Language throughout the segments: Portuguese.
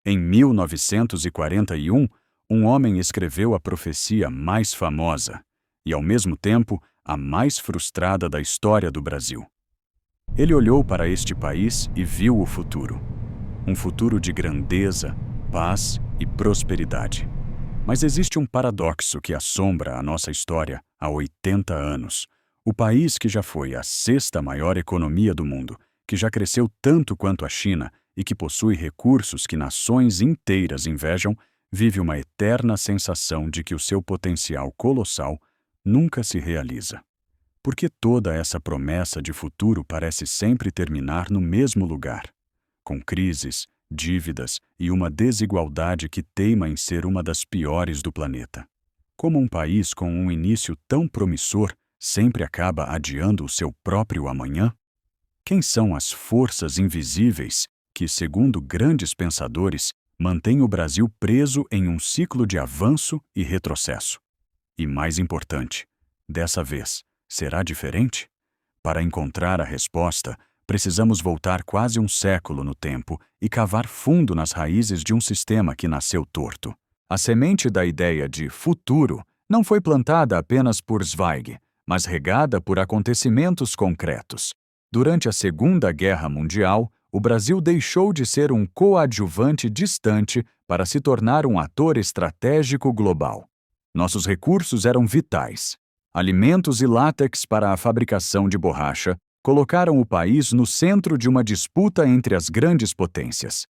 Em 1941, um homem escreveu a profecia mais famosa e, ao mesmo tempo, a mais frustrada da história do Brasil. Ele olhou para este país e viu o futuro. Um futuro de grandeza, paz e prosperidade. Mas existe um paradoxo que assombra a nossa história há 80 anos. O país que já foi a sexta maior economia do mundo, que já cresceu tanto quanto a China e que possui recursos que nações inteiras invejam, vive uma eterna sensação de que o seu potencial colossal nunca se realiza. Por que toda essa promessa de futuro parece sempre terminar no mesmo lugar? Com crises, dívidas e uma desigualdade que teima em ser uma das piores do planeta. Como um país com um início tão promissor sempre acaba adiando o seu próprio amanhã? Quem são as forças invisíveis que, segundo grandes pensadores, mantêm o Brasil preso em um ciclo de avanço e retrocesso? E mais importante, dessa vez, será diferente? Para encontrar a resposta, precisamos voltar quase um século no tempo e cavar fundo nas raízes de um sistema que nasceu torto. A semente da ideia de futuro não foi plantada apenas por Zweig, mas regada por acontecimentos concretos. Durante a Segunda Guerra Mundial, o Brasil deixou de ser um coadjuvante distante para se tornar um ator estratégico global. Nossos recursos eram vitais. Alimentos e látex para a fabricação de borracha colocaram o país no centro de uma disputa entre as grandes potências.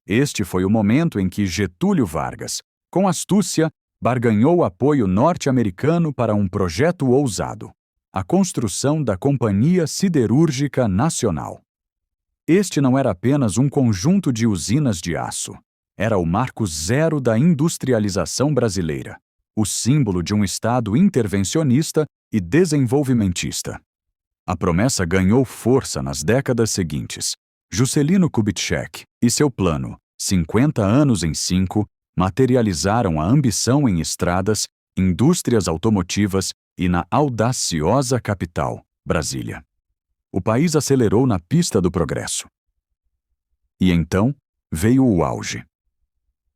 Este foi o momento em que Getúlio Vargas, com astúcia, barganhou apoio norte-americano para um projeto ousado: a construção da Companhia Siderúrgica Nacional. Este não era apenas um conjunto de usinas de aço. Era o marco zero da industrialização brasileira, o símbolo de um Estado intervencionista e desenvolvimentista. A promessa ganhou força nas décadas seguintes. Juscelino Kubitschek e seu plano, 50 anos em 5, materializaram a ambição em estradas, indústrias automotivas e na audaciosa capital, Brasília. O país acelerou na pista do progresso. E então veio o auge.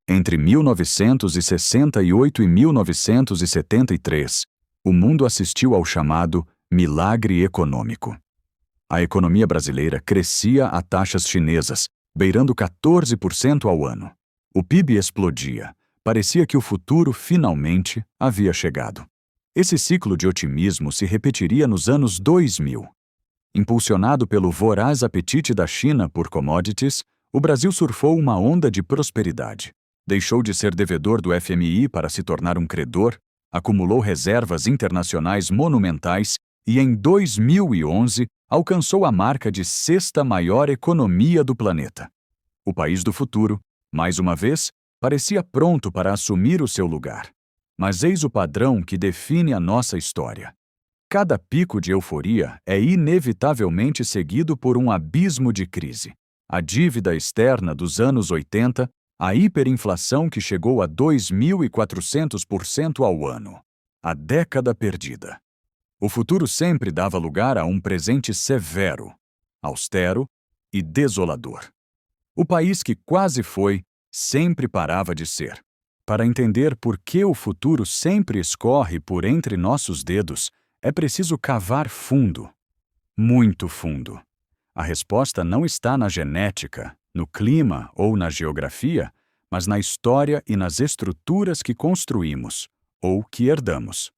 Entre 1968 e 1973, o mundo assistiu ao chamado milagre econômico. A economia brasileira crescia a taxas chinesas, beirando 14% ao ano. O PIB explodia. Parecia que o futuro finalmente havia chegado. Esse ciclo de otimismo se repetiria nos anos 2000. Impulsionado pelo voraz apetite da China por commodities, o Brasil surfou uma onda de prosperidade. Deixou de ser devedor do FMI para se tornar um credor, acumulou reservas internacionais monumentais e, em 2011, alcançou a marca de sexta maior economia do planeta. O país do futuro, mais uma vez, parecia pronto para assumir o seu lugar. Mas eis o padrão que define a nossa história. Cada pico de euforia é inevitavelmente seguido por um abismo de crise. A dívida externa dos anos 80, a hiperinflação que chegou a 2.400% ao ano. A década perdida. O futuro sempre dava lugar a um presente severo, austero e desolador. O país que quase foi, sempre parava de ser. Para entender por que o futuro sempre escorre por entre nossos dedos, é preciso cavar fundo, muito fundo. A resposta não está na genética, no clima ou na geografia, mas na história e nas estruturas que construímos, ou que herdamos.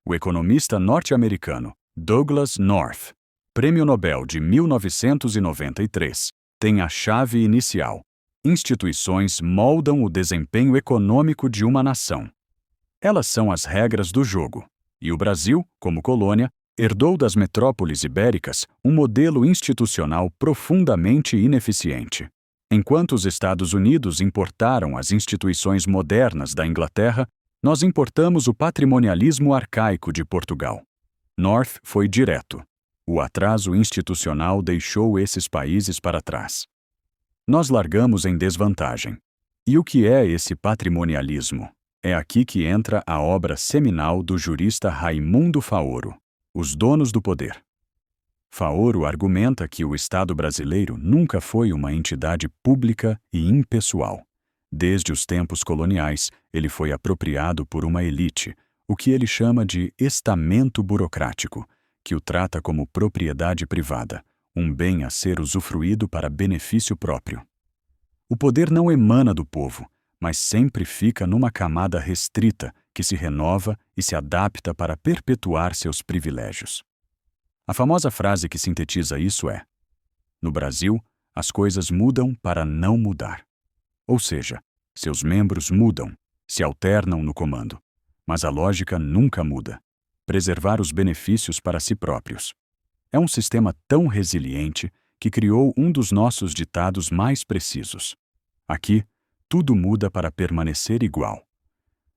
O economista norte-americano Douglass North, Prêmio Nobel de 1993, tem a chave inicial: instituições moldam o desempenho econômico de uma nação. Elas são as regras do jogo. E o Brasil, como colônia, herdou das metrópoles ibéricas um modelo institucional profundamente ineficiente. Enquanto os Estados Unidos importaram as instituições modernas da Inglaterra, nós importamos o patrimonialismo arcaico de Portugal. North foi direto. O atraso institucional deixou esses países para trás. Nós largamos em desvantagem. E o que é esse patrimonialismo? É aqui que entra a obra seminal do jurista Raimundo Faoro, Os Donos do Poder. Faoro argumenta que o Estado brasileiro nunca foi uma entidade pública e impessoal. Desde os tempos coloniais, ele foi apropriado por uma elite, o que ele chama de estamento burocrático, que o trata como propriedade privada, um bem a ser usufruído para benefício próprio. O poder não emana do povo, mas sempre fica numa camada restrita que se renova e se adapta para perpetuar seus privilégios. A famosa frase que sintetiza isso é: no Brasil, as coisas mudam para não mudar. Ou seja, seus membros mudam, se alternam no comando, mas a lógica nunca muda: preservar os benefícios para si próprios. É um sistema tão resiliente que criou um dos nossos ditados mais precisos. Aqui, tudo muda para permanecer igual.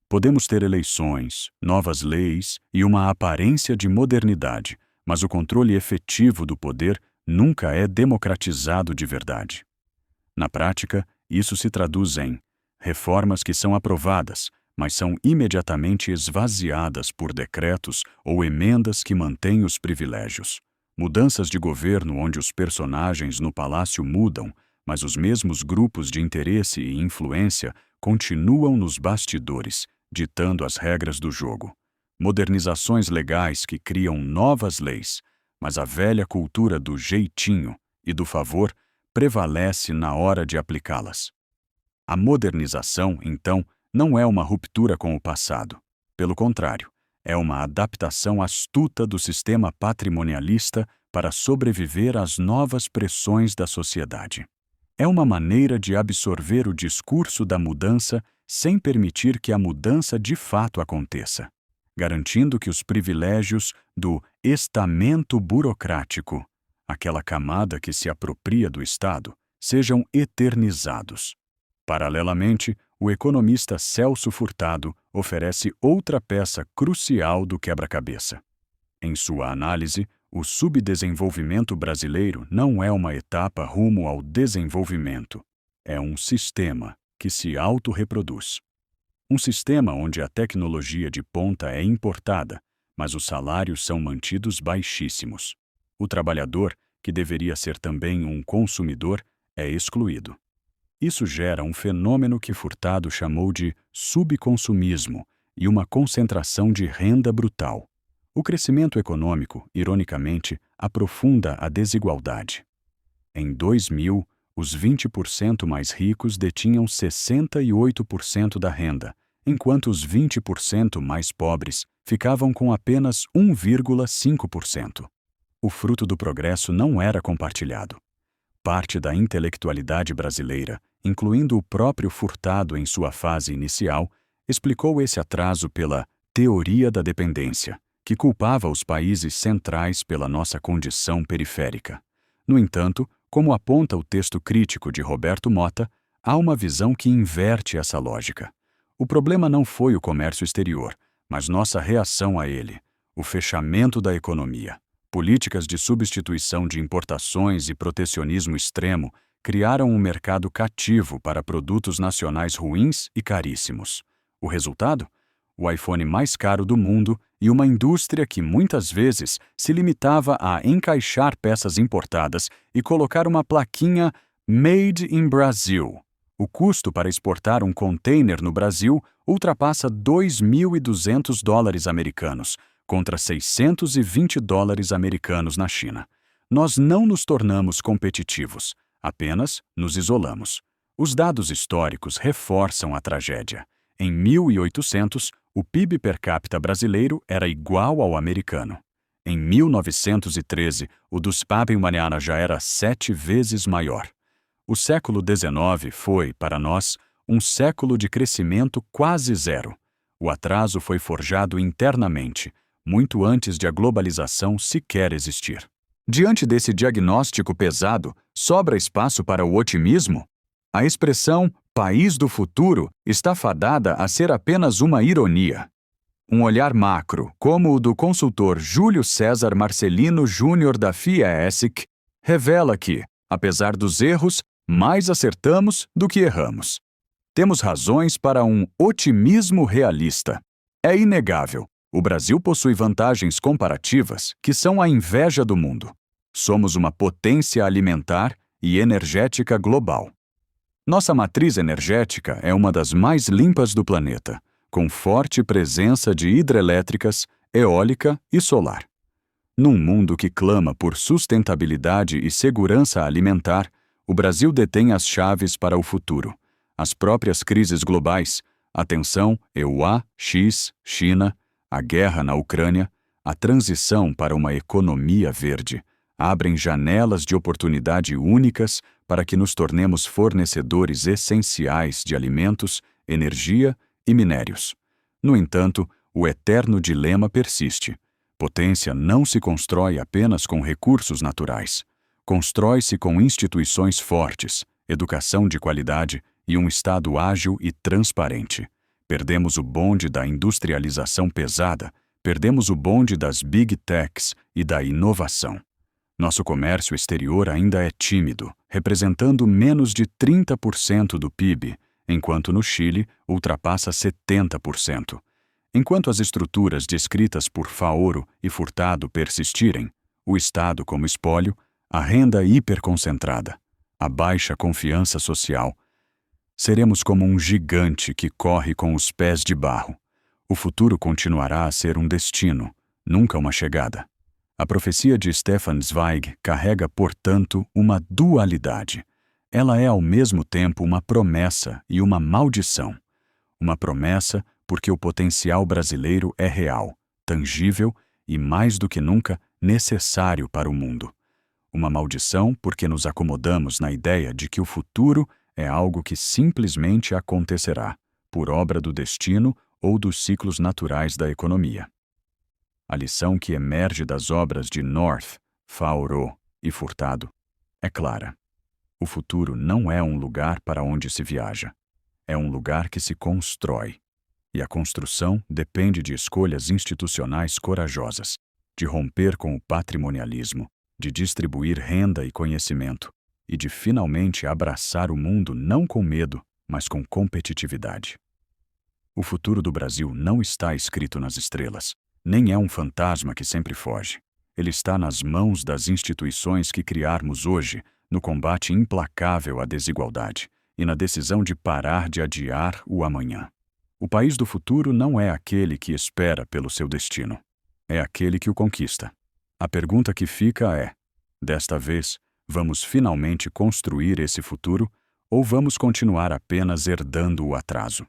Podemos ter eleições, novas leis e uma aparência de modernidade, mas o controle efetivo do poder nunca é democratizado de verdade. Na prática, isso se traduz em reformas que são aprovadas, mas são imediatamente esvaziadas por decretos ou emendas que mantêm os privilégios. Mudanças de governo onde os personagens no palácio mudam, mas os mesmos grupos de interesse e influência continuam nos bastidores, ditando as regras do jogo. Modernizações legais que criam novas leis, mas a velha cultura do jeitinho e do favor prevalece na hora de aplicá-las. A modernização, então, não é uma ruptura com o passado. Pelo contrário, é uma adaptação astuta do sistema patrimonialista para sobreviver às novas pressões da sociedade. É uma maneira de absorver o discurso da mudança sem permitir que a mudança de fato aconteça, garantindo que os privilégios do estamento burocrático, aquela camada que se apropria do Estado, sejam eternizados. Paralelamente, o economista Celso Furtado oferece outra peça crucial do quebra-cabeça. Em sua análise, o subdesenvolvimento brasileiro não é uma etapa rumo ao desenvolvimento. É um sistema que se autorreproduz. Um sistema onde a tecnologia de ponta é importada, mas os salários são mantidos baixíssimos. O trabalhador, que deveria ser também um consumidor, é excluído. Isso gera um fenômeno que Furtado chamou de subconsumismo e uma concentração de renda brutal. O crescimento econômico, ironicamente, aprofunda a desigualdade. Em 2000, os 20% mais ricos detinham 68% da renda, enquanto os 20% mais pobres ficavam com apenas 1,5%. O fruto do progresso não era compartilhado. Parte da intelectualidade brasileira, incluindo o próprio Furtado em sua fase inicial, explicou esse atraso pela teoria da dependência, que culpava os países centrais pela nossa condição periférica. No entanto, como aponta o texto crítico de Roberto Motta, há uma visão que inverte essa lógica. O problema não foi o comércio exterior, mas nossa reação a ele, o fechamento da economia. Políticas de substituição de importações e protecionismo extremo criaram um mercado cativo para produtos nacionais ruins e caríssimos. O resultado? O iPhone mais caro do mundo e uma indústria que muitas vezes se limitava a encaixar peças importadas e colocar uma plaquinha Made in Brazil. O custo para exportar um container no Brasil ultrapassa $2.200 americanos, contra $620 americanos na China. Nós não nos tornamos competitivos, apenas nos isolamos. Os dados históricos reforçam a tragédia. Em 1800, o PIB per capita brasileiro era igual ao americano. Em 1913, o dos Papinhana já era 7 vezes maior. O século XIX foi, para nós, um século de crescimento quase zero. O atraso foi forjado internamente, muito antes de a globalização sequer existir. Diante desse diagnóstico pesado, sobra espaço para o otimismo? A expressão país do futuro está fadada a ser apenas uma ironia. Um olhar macro, como o do consultor Júlio César Marcelino Júnior da FIESC, revela que, apesar dos erros, mais acertamos do que erramos. Temos razões para um otimismo realista. É inegável, o Brasil possui vantagens comparativas que são a inveja do mundo. Somos uma potência alimentar e energética global. Nossa matriz energética é uma das mais limpas do planeta, com forte presença de hidrelétricas, eólica e solar. Num mundo que clama por sustentabilidade e segurança alimentar, o Brasil detém as chaves para o futuro. As próprias crises globais, a tensão EUA, X, China, a guerra na Ucrânia, a transição para uma economia verde, abrem janelas de oportunidade únicas para que nos tornemos fornecedores essenciais de alimentos, energia e minérios. No entanto, o eterno dilema persiste. Potência não se constrói apenas com recursos naturais. Constrói-se com instituições fortes, educação de qualidade e um Estado ágil e transparente. Perdemos o bonde da industrialização pesada, perdemos o bonde das Big Techs e da inovação. Nosso comércio exterior ainda é tímido, representando menos de 30% do PIB, enquanto no Chile ultrapassa 70%. Enquanto as estruturas descritas por Faoro e Furtado persistirem, o Estado como espólio, a renda hiperconcentrada, a baixa confiança social, seremos como um gigante que corre com os pés de barro. O futuro continuará a ser um destino, nunca uma chegada. A profecia de Stefan Zweig carrega, portanto, uma dualidade. Ela é ao mesmo tempo uma promessa e uma maldição. Uma promessa porque o potencial brasileiro é real, tangível e, mais do que nunca, necessário para o mundo. Uma maldição porque nos acomodamos na ideia de que o futuro é algo que simplesmente acontecerá, por obra do destino ou dos ciclos naturais da economia. A lição que emerge das obras de North, Faoro e Furtado é clara. O futuro não é um lugar para onde se viaja. É um lugar que se constrói. E a construção depende de escolhas institucionais corajosas, de romper com o patrimonialismo, de distribuir renda e conhecimento, e de finalmente abraçar o mundo não com medo, mas com competitividade. O futuro do Brasil não está escrito nas estrelas, nem é um fantasma que sempre foge. Ele está nas mãos das instituições que criarmos hoje, no combate implacável à desigualdade e na decisão de parar de adiar o amanhã. O país do futuro não é aquele que espera pelo seu destino. É aquele que o conquista. A pergunta que fica é: desta vez, vamos finalmente construir esse futuro ou vamos continuar apenas herdando o atraso?